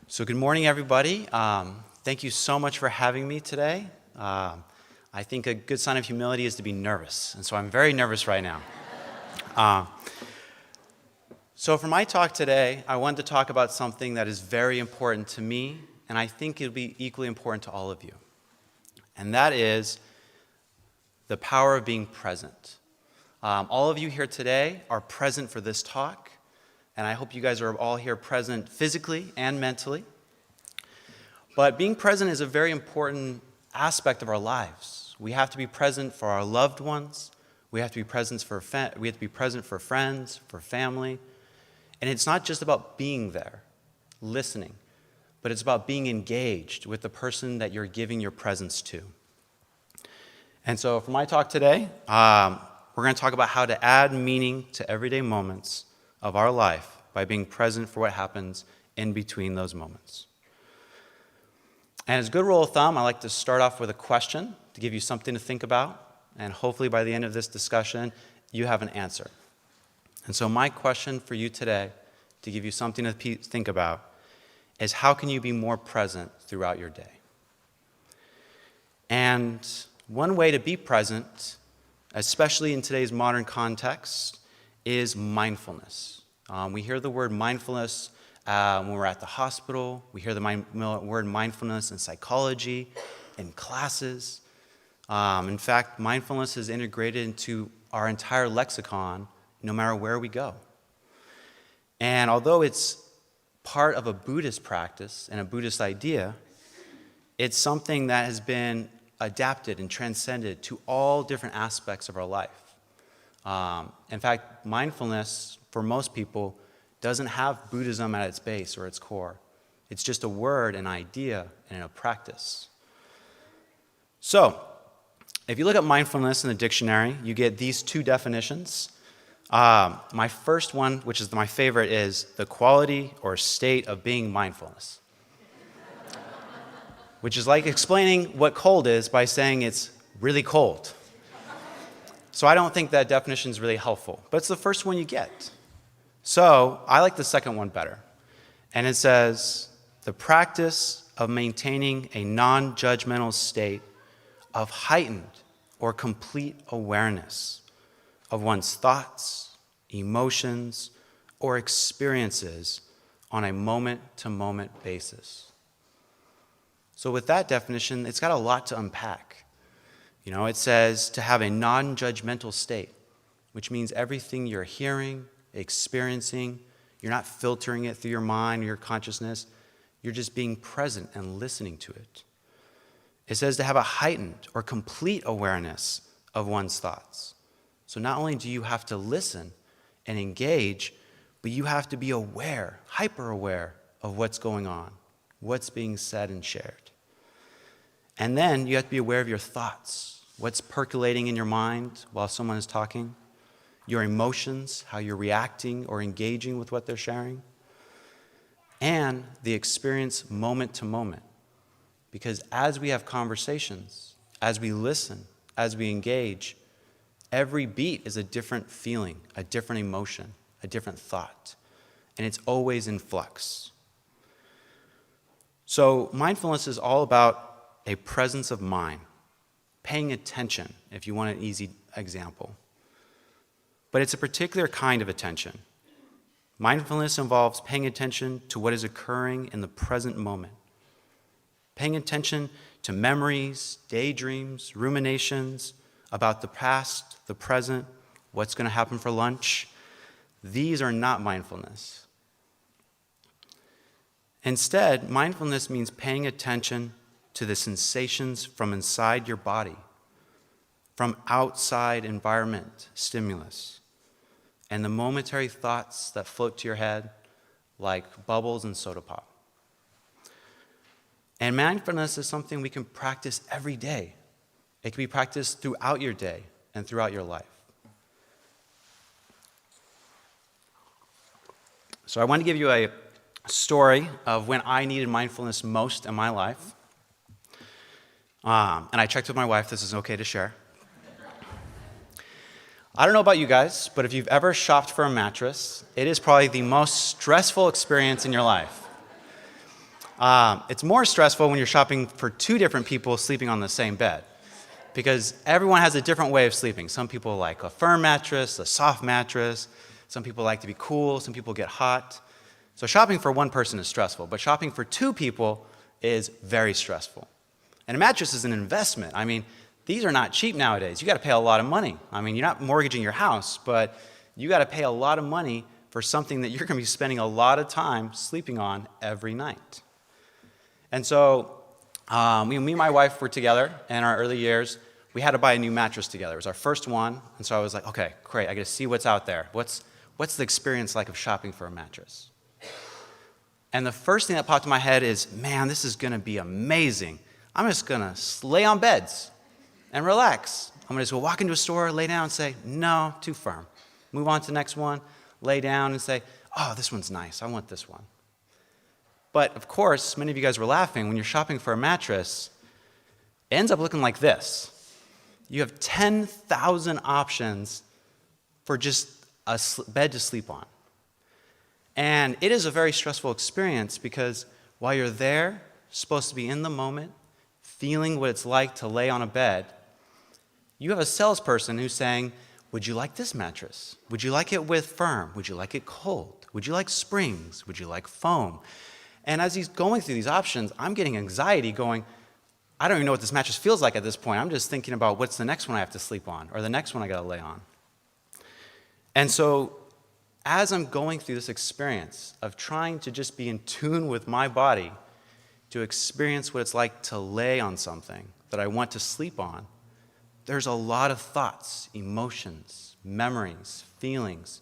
So good morning, everybody. Thank you so much for having me today. I think a good sign of humility is to be nervous, and so I'm very nervous right now. So for my talk today, I wanted to talk about something that is very important to me, and I think it'll be equally important to all of you. And that is the power of being present. All of you here today are present for this talk, and I hope you guys are all here present physically and mentally. But being present is a very important aspect of our lives. We have to be present for our loved ones. We have to be present for friends, for family. And it's not just about being there, listening, but it's about being engaged with the person that you're giving your presence to. And so for my talk today, we're going to talk about how to add meaning to everyday moments of our life by being present for what happens in between those moments. And as a good rule of thumb, I like to start off with a question to give you something to think about, and hopefully by the end of this discussion, you have an answer. And so my question for you today, to give you something to think about, is how can you be more present throughout your day? And one way to be present, especially in today's modern context, is mindfulness. We hear the word mindfulness when we're at the hospital. We hear the word mindfulness in psychology, in classes. In fact, mindfulness is integrated into our entire lexicon, no matter where we go. And although it's part of a Buddhist practice and a Buddhist idea, it's something that has been adapted and transcended to all different aspects of our life. In fact, mindfulness, for most people, doesn't have Buddhism at its base or its core. It's just a word, an idea, and a practice. So, if you look at mindfulness in the dictionary, you get these two definitions. My first one, which is my favorite, is the quality or state of being mindfulness. Which is like explaining what cold is by saying it's really cold. So I don't think that definition is really helpful, but it's the first one you get. So I like the second one better. And it says, the practice of maintaining a non-judgmental state of heightened or complete awareness of one's thoughts, emotions, or experiences on a moment-to-moment basis. So with that definition, it's got a lot to unpack. You know, it says to have a non-judgmental state, which means everything you're hearing, experiencing, you're not filtering it through your mind or your consciousness, you're just being present and listening to it. It says to have a heightened or complete awareness of one's thoughts. So not only do you have to listen and engage, but you have to be aware, hyper-aware of what's going on, what's being said and shared. And then you have to be aware of your thoughts, what's percolating in your mind while someone is talking, your emotions, how you're reacting or engaging with what they're sharing, and the experience moment to moment. Because as we have conversations, as we listen, as we engage, every beat is a different feeling, a different emotion, a different thought, and it's always in flux. So mindfulness is all about a presence of mind, paying attention, if you want an easy example. But it's a particular kind of attention. Mindfulness involves paying attention to what is occurring in the present moment. Paying attention to memories, daydreams, ruminations about the past, the present, what's going to happen for lunch. These are not mindfulness. Instead, mindfulness means paying attention to the sensations from inside your body, from outside environment, stimulus, and the momentary thoughts that float to your head like bubbles in soda pop. And mindfulness is something we can practice every day. It can be practiced throughout your day and throughout your life. So I want to give you a story of when I needed mindfulness most in my life. And I checked with my wife, this is okay to share. I don't know about you guys, but if you've ever shopped for a mattress, it is probably the most stressful experience in your life. It's more stressful when you're shopping for two different people sleeping on the same bed, because everyone has a different way of sleeping. Some people like a firm mattress, a soft mattress. Some people like to be cool. Some people get hot. So shopping for one person is stressful, but shopping for two people is very stressful. And a mattress is an investment. I mean, these are not cheap nowadays. You got to pay a lot of money. I mean, you're not mortgaging your house, but you got to pay a lot of money for something that you're going to be spending a lot of time sleeping on every night. And so me and my wife were together in our early years. We had to buy a new mattress together. It was our first one. And so I was like, okay, great. I got to see what's out there. What's the experience like of shopping for a mattress? And the first thing that popped in my head is, man, this is going to be amazing. I'm just going to lay on beds and relax. I'm going to just walk into a store, lay down and say, no, too firm. Move on to the next one, lay down and say, oh, this one's nice. I want this one. But of course, many of you guys were laughing. When you're shopping for a mattress, it ends up looking like this. You have 10,000 options for just a bed to sleep on. And it is a very stressful experience because while you're there, supposed to be in the moment, feeling what it's like to lay on a bed, you have a salesperson who's saying, would you like this mattress? Would you like it with firm? Would you like it cold? Would you like springs? Would you like foam? And as he's going through these options, I'm getting anxiety going, I don't even know what this mattress feels like at this point. I'm just thinking about what's the next one I have to sleep on or the next one I got to lay on. And so as I'm going through this experience of trying to just be in tune with my body to experience what it's like to lay on something that I want to sleep on, there's a lot of thoughts, emotions, memories, feelings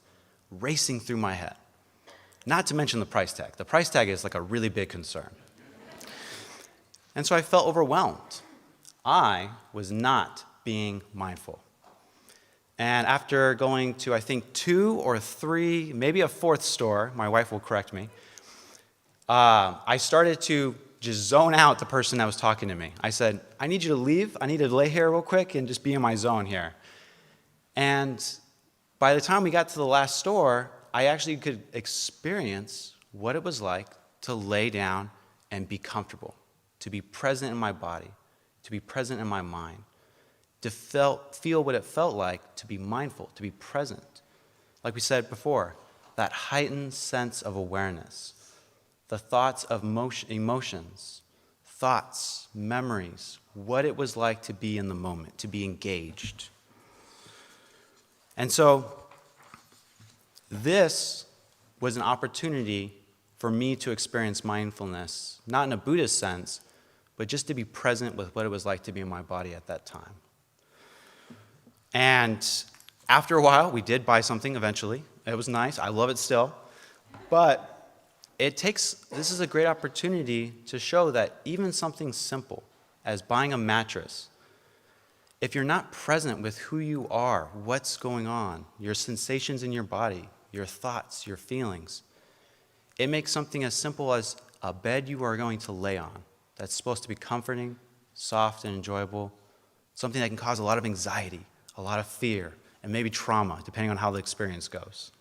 racing through my head. Not to mention the price tag. The price tag is like a really big concern. And so I felt overwhelmed. I was not being mindful. And after going to, I think, 2 or 3, maybe a 4th store, my wife will correct me, I started to just zone out the person that was talking to me. I said, I need you to leave. I need to lay here real quick and just be in my zone here. And by the time we got to the last store, I actually could experience what it was like to lay down and be comfortable, to be present in my body, to be present in my mind, to feel what it felt like to be mindful, to be present. Like we said before, that heightened sense of awareness, the thoughts of emotions, thoughts, memories, what it was like to be in the moment, to be engaged. And so this was an opportunity for me to experience mindfulness, not in a Buddhist sense, but just to be present with what it was like to be in my body at that time. And after a while, we did buy something eventually. It was nice. I love it still. But this is a great opportunity to show that even something simple as buying a mattress, if you're not present with who you are, what's going on, your sensations in your body, your thoughts, your feelings, it makes something as simple as a bed you are going to lay on that's supposed to be comforting, soft, and enjoyable, something that can cause a lot of anxiety, a lot of fear, and maybe trauma, depending on how the experience goes.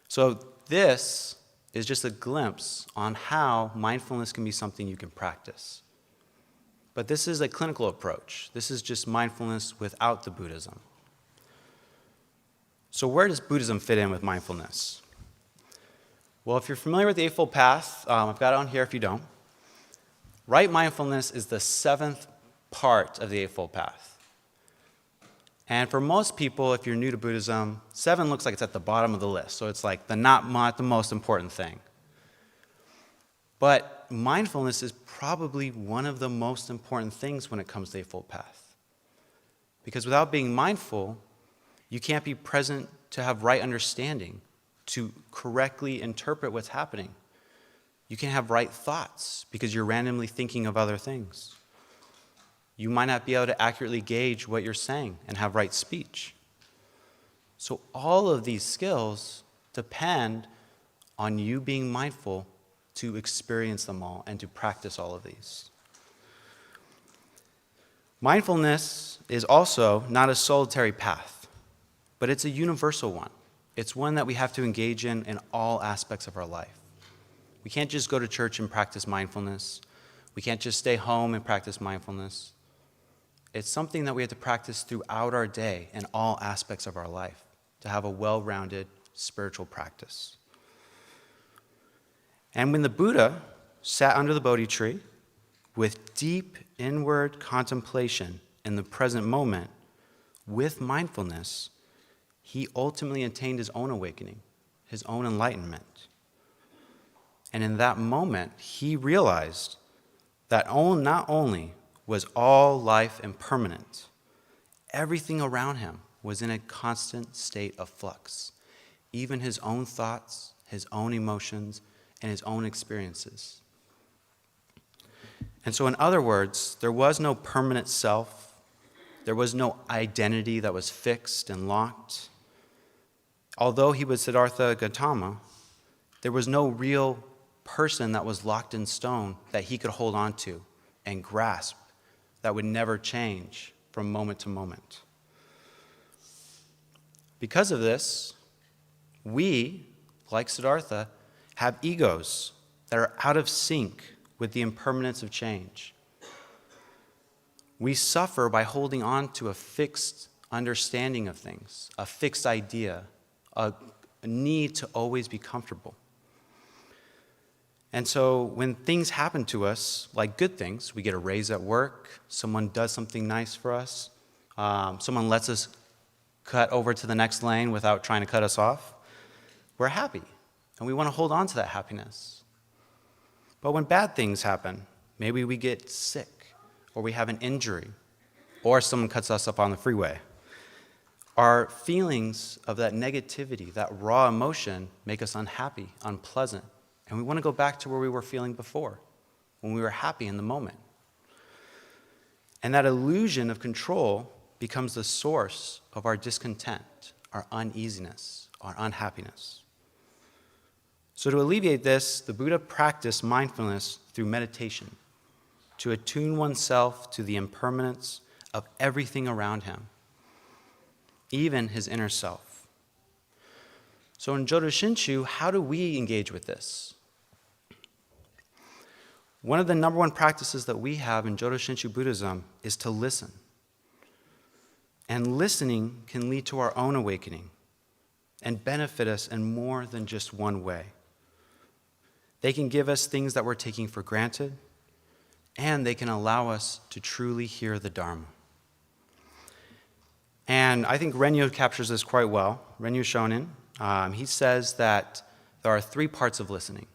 So this is just a glimpse on how mindfulness can be something you can practice. But this is a clinical approach. This is just mindfulness without the Buddhism. So where does Buddhism fit in with mindfulness? Well, if you're familiar with the Eightfold Path, I've got it on here if you don't. Right mindfulness is the 7th part of the Eightfold Path. And for most people, if you're new to Buddhism, 7 looks like it's at the bottom of the list. So it's like not the most important thing. But mindfulness is probably one of the most important things when it comes to the Eightfold Path. Because without being mindful, you can't be present to have right understanding, to correctly interpret what's happening. You can't have right thoughts because you're randomly thinking of other things. You might not be able to accurately gauge what you're saying and have right speech. So all of these skills depend on you being mindful to experience them all and to practice all of these. Mindfulness is also not a solitary path, but it's a universal one. It's one that we have to engage in all aspects of our life. We can't just go to church and practice mindfulness. We can't just stay home and practice mindfulness. It's something that we have to practice throughout our day and all aspects of our life to have a well-rounded spiritual practice. And when the Buddha sat under the Bodhi tree with deep inward contemplation in the present moment with mindfulness, he ultimately attained his own awakening, his own enlightenment. And in that moment, he realized that not only was all life impermanent, everything around him was in a constant state of flux, even his own thoughts, his own emotions, and his own experiences. And so in other words, there was no permanent self. There was no identity that was fixed and locked. Although he was Siddhartha Gautama, there was no real person that was locked in stone that he could hold on to and grasp that would never change from moment to moment. Because of this, we, like Siddhartha, have egos that are out of sync with the impermanence of change. We suffer by holding on to a fixed understanding of things, a fixed idea, a need to always be comfortable. And so when things happen to us, like good things, we get a raise at work, someone does something nice for us, someone lets us cut over to the next lane without trying to cut us off, we're happy, and we want to hold on to that happiness. But when bad things happen, maybe we get sick, or we have an injury, or someone cuts us up on the freeway, our feelings of that negativity, that raw emotion, make us unhappy, unpleasant. And we want to go back to where we were feeling before, when we were happy in the moment. And that illusion of control becomes the source of our discontent, our uneasiness, our unhappiness. So to alleviate this, the Buddha practiced mindfulness through meditation, to attune oneself to the impermanence of everything around him, even his inner self. So in Jodo Shinshu, how do we engage with this? One of the number one practices that we have in Jodo Shinshu Buddhism is to listen. And listening can lead to our own awakening and benefit us in more than just one way. They can give us things that we're taking for granted, and they can allow us to truly hear the Dharma. And I think Renyo captures this quite well. Renyo Shonin, he says that there are 3 parts of listening.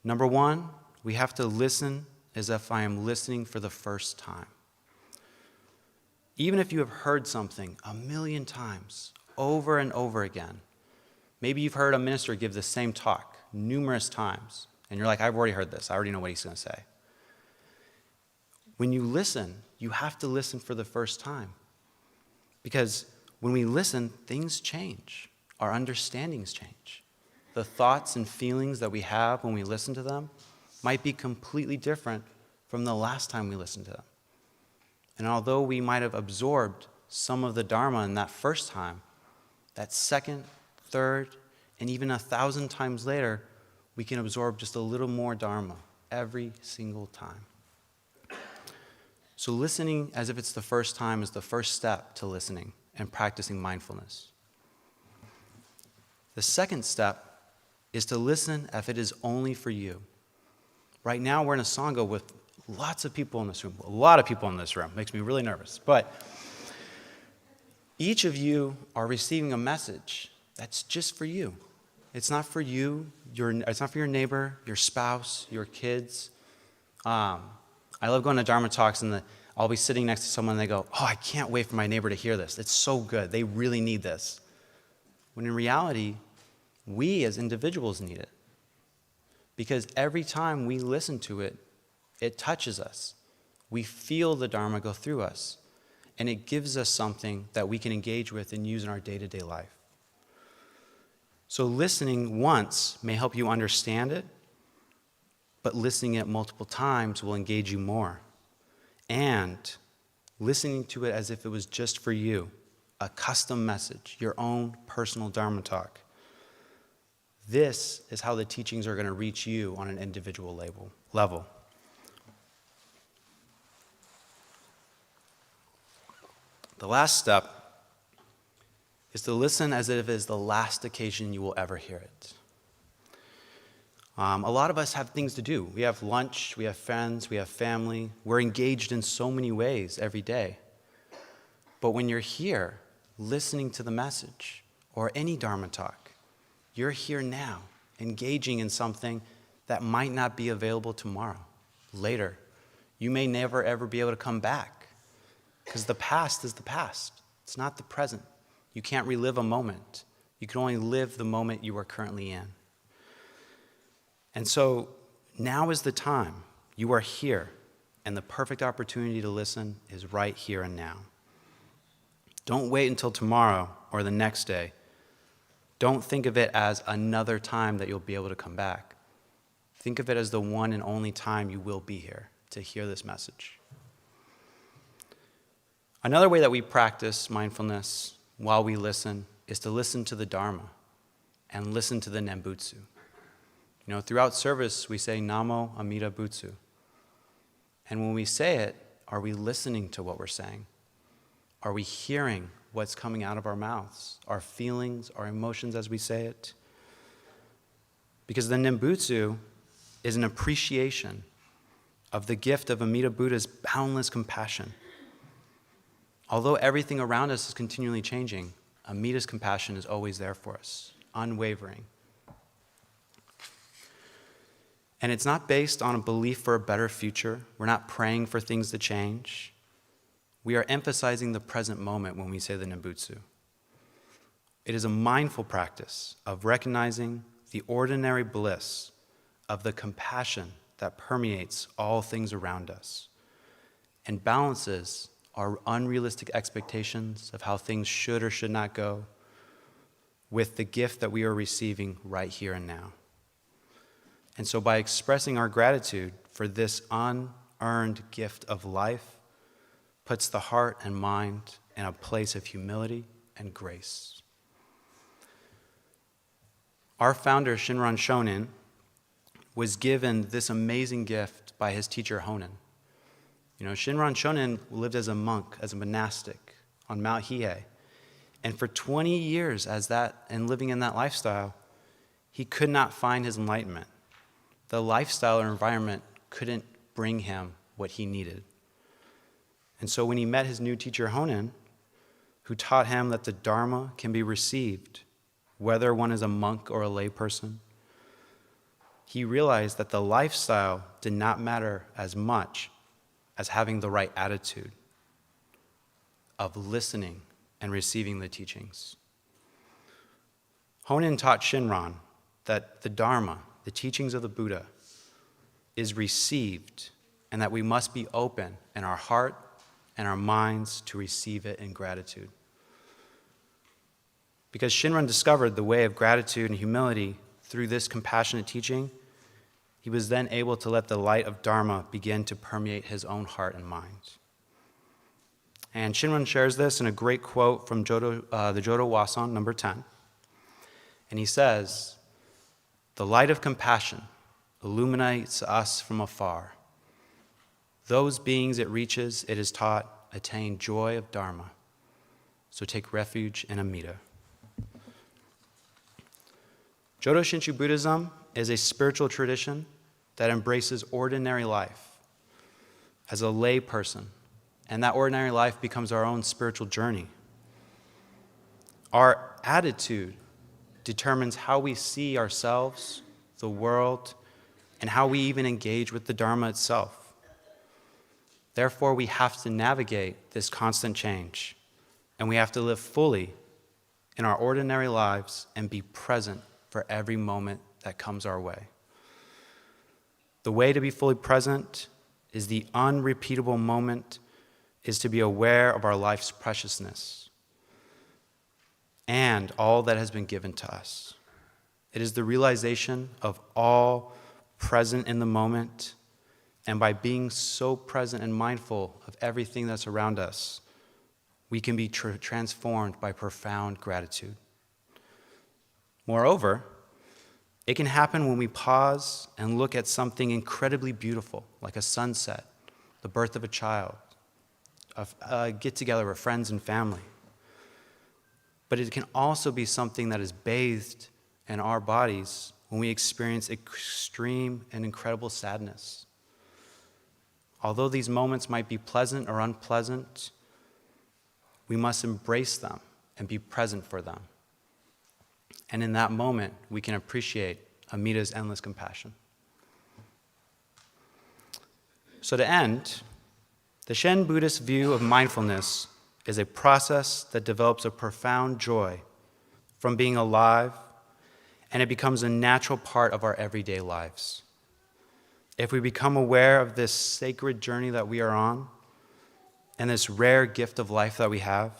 Number 1, we have to listen as if I am listening for the first time. Even if you have heard something 1,000,000 times, over and over again, maybe you've heard a minister give the same talk numerous times, and you're like, I've already heard this. I already know what he's going to say. When you listen, you have to listen for the first time. Because when we listen, things change. Our understandings change. The thoughts and feelings that we have when we listen to them might be completely different from the last time we listened to them. And although we might have absorbed some of the Dharma in that first time, that second, third, and even 1,000 times later, we can absorb just a little more Dharma every single time. So listening as if it's the first time is the first step to listening and practicing mindfulness. The second step is to listen if it is only for you. Right now we're in a Sangha with lots of people in this room, a lot of people in this room. Makes me really nervous. But each of you are receiving a message that's just for you. It's not for you, it's not for your neighbor, your spouse, your kids. I love going to Dharma talks and I'll be sitting next to someone and they go, oh, I can't wait for my neighbor to hear this. It's so good. They really need this. When in reality, we as individuals need it. Because every time we listen to it, it touches us. We feel the Dharma go through us. And it gives us something that we can engage with and use in our day-to-day life. So listening once may help you understand it, but listening it multiple times will engage you more. And listening to it as if it was just for you, a custom message, your own personal Dharma talk. This is how the teachings are going to reach you on an individual level. The last step is to listen as if it is the last occasion you will ever hear it. A lot of us have things to do. We have lunch, we have friends, we have family. We're engaged in so many ways every day. But when you're here, listening to the message or any Dharma talk, you're here now, engaging in something that might not be available tomorrow, later. You may never ever be able to come back because the past is the past. It's not the present. You can't relive a moment. You can only live the moment you are currently in. And so now is the time. You are here, and the perfect opportunity to listen is right here and now. Don't wait until tomorrow or the next day. Don't think of it as another time that you'll be able to come back. Think of it as the one and only time you will be here to hear this message. Another way that we practice mindfulness while we listen is to listen to the Dharma and listen to the Nembutsu. Throughout service, we say Namo Amida Butsu. And when we say it, are we listening to what we're saying? Are we hearing what's coming out of our mouths, our feelings, our emotions as we say it? Because the Nembutsu is an appreciation of the gift of Amida Buddha's boundless compassion. Although everything around us is continually changing, Amida's compassion is always there for us, unwavering. And it's not based on a belief for a better future. We're not praying for things to change. We are emphasizing the present moment when we say the Nembutsu. It is a mindful practice of recognizing the ordinary bliss of the compassion that permeates all things around us and balances our unrealistic expectations of how things should or should not go with the gift that we are receiving right here and now. And so by expressing our gratitude for this unearned gift of life, puts the heart and mind in a place of humility and grace. Our founder, Shinran Shonin, was given this amazing gift by his teacher, Honen. Shinran Shonin lived as a monk, as a monastic on Mount Hiei. And for 20 years and living in that lifestyle, he could not find his enlightenment. The lifestyle or environment couldn't bring him what he needed. And so when he met his new teacher, Honen, who taught him that the Dharma can be received, whether one is a monk or a lay person, he realized that the lifestyle did not matter as much as having the right attitude of listening and receiving the teachings. Honen taught Shinran that the Dharma, the teachings of the Buddha, is received and that we must be open in our heart and our minds to receive it in gratitude. Because Shinran discovered the way of gratitude and humility through this compassionate teaching, he was then able to let the light of Dharma begin to permeate his own heart and mind. And Shinran shares this in a great quote from the Jodo Wason, number 10. And he says, "The light of compassion illuminates us from afar. Those beings it reaches, it is taught, attain joy of Dharma. So take refuge in Amida." Jodo Shinshu Buddhism is a spiritual tradition that embraces ordinary life as a lay person, and that ordinary life becomes our own spiritual journey. Our attitude determines how we see ourselves, the world, and how we even engage with the Dharma itself. Therefore, we have to navigate this constant change, and we have to live fully in our ordinary lives and be present for every moment that comes our way. The way to be fully present is the unrepeatable moment, is to be aware of our life's preciousness and all that has been given to us. It is the realization of all present in the moment, and by being so present and mindful of everything that's around us, we can be transformed by profound gratitude. Moreover, It can happen when we pause and look at something incredibly beautiful, like a sunset, the birth of a child, a get-together with friends and family. But it can also be something that is bathed in our bodies when we experience extreme and incredible sadness. Although these moments might be pleasant or unpleasant, we must embrace them and be present for them. And in that moment, we can appreciate Amita's endless compassion. So to end, the Shen Buddhist view of mindfulness is a process that develops a profound joy from being alive, and it becomes a natural part of our everyday lives. If we become aware of this sacred journey that we are on, and this rare gift of life that we have,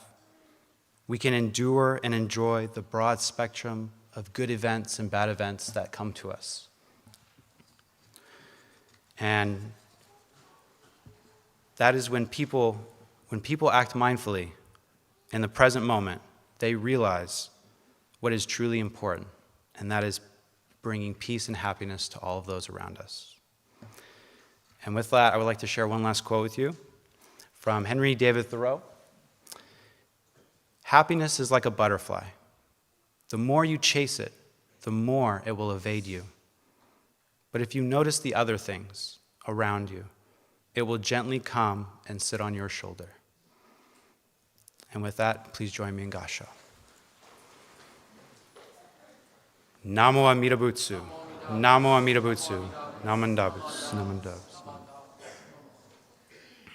we can endure and enjoy the broad spectrum of good events and bad events that come to us. And that is when people act mindfully in the present moment, they realize what is truly important, and that is bringing peace and happiness to all of those around us. And with that, I would like to share one last quote with you from Henry David Thoreau. Happiness is like a butterfly. The more you chase it, the more it will evade you. But if you notice the other things around you, it will gently come and sit on your shoulder. And with that, please join me in Gassho. Namo Amida Butsu. Namo Amida Butsu. Namandabutsu. Namandabutsu.